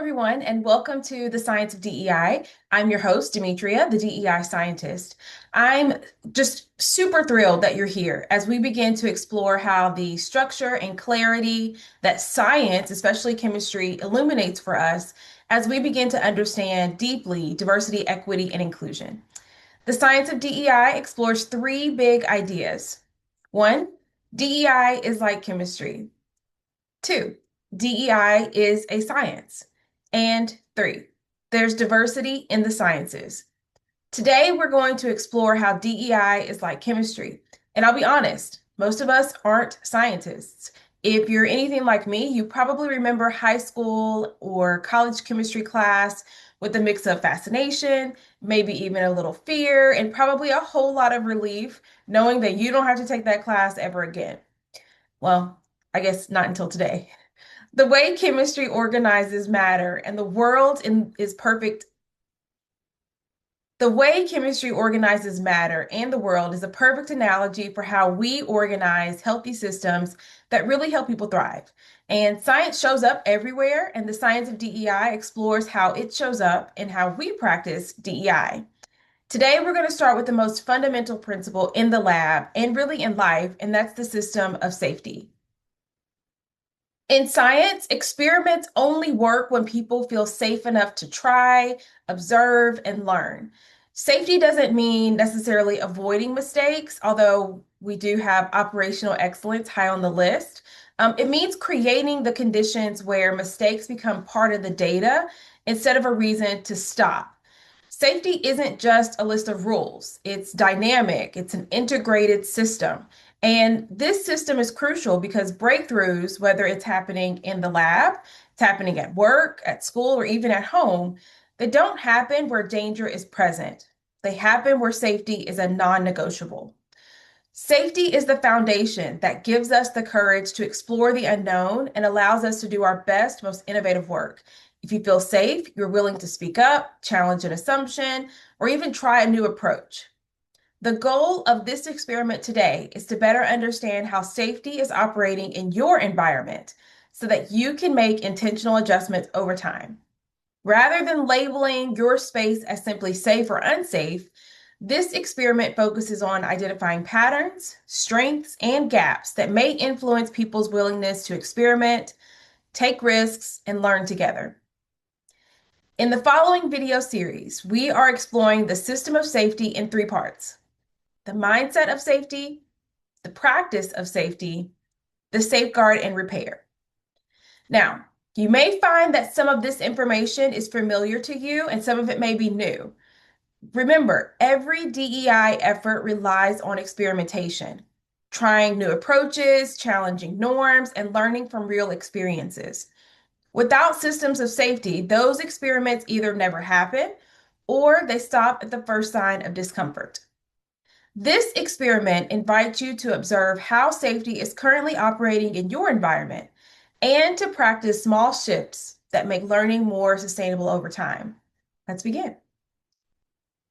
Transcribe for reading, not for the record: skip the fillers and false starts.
everyone, and welcome to the Science of DEI. I'm your host, Demetria, the DEI scientist. I'm just super thrilled that you're here as we begin to explore how the structure and clarity that science, especially chemistry, illuminates for us as we begin to understand deeply diversity, equity, and inclusion. The Science of DEI explores three big ideas. One, DEI is like chemistry. Two, DEI is a science. And three, there's diversity in the sciences. Today, we're going to explore how DEI is like chemistry. And I'll be honest, most of us aren't scientists. If you're anything like me, you probably remember high school or college chemistry class with a mix of fascination, maybe even a little fear, and probably a whole lot of relief knowing that you don't have to take that class ever again. Well, I guess not until today. The way chemistry organizes matter and the world is perfect. The way chemistry organizes matter and the world is a perfect analogy for how we organize healthy systems that really help people thrive. And science shows up everywhere, and the science of DEI explores how it shows up and how we practice DEI. Today, we're going to start with the most fundamental principle in the lab and really in life, and that's the system of safety. In science, experiments only work when people feel safe enough to try, observe, and learn. Safety doesn't mean necessarily avoiding mistakes, although we do have operational excellence high on the list. It means creating the conditions where mistakes become part of the data instead of a reason to stop. Safety isn't just a list of rules, it's dynamic, it's an integrated system. And this system is crucial because breakthroughs, whether it's happening in the lab, it's happening at work, at school, or even at home, they don't happen where danger is present. They happen where safety is a non-negotiable. Safety is the foundation that gives us the courage to explore the unknown and allows us to do our best, most innovative work. If you feel safe, you're willing to speak up, challenge an assumption, or even try a new approach. The goal of this experiment today is to better understand how safety is operating in your environment so that you can make intentional adjustments over time. Rather than labeling your space as simply safe or unsafe, this experiment focuses on identifying patterns, strengths, and gaps that may influence people's willingness to experiment, take risks, and learn together. In the following video series, we are exploring the system of safety in three parts: the mindset of safety, the practice of safety, the safeguard and repair. Now, you may find that some of this information is familiar to you and some of it may be new. Remember, every DEI effort relies on experimentation, trying new approaches, challenging norms, and learning from real experiences. Without systems of safety, those experiments either never happen or they stop at the first sign of discomfort. This experiment invites you to observe how safety is currently operating in your environment and to practice small shifts that make learning more sustainable over time. Let's begin.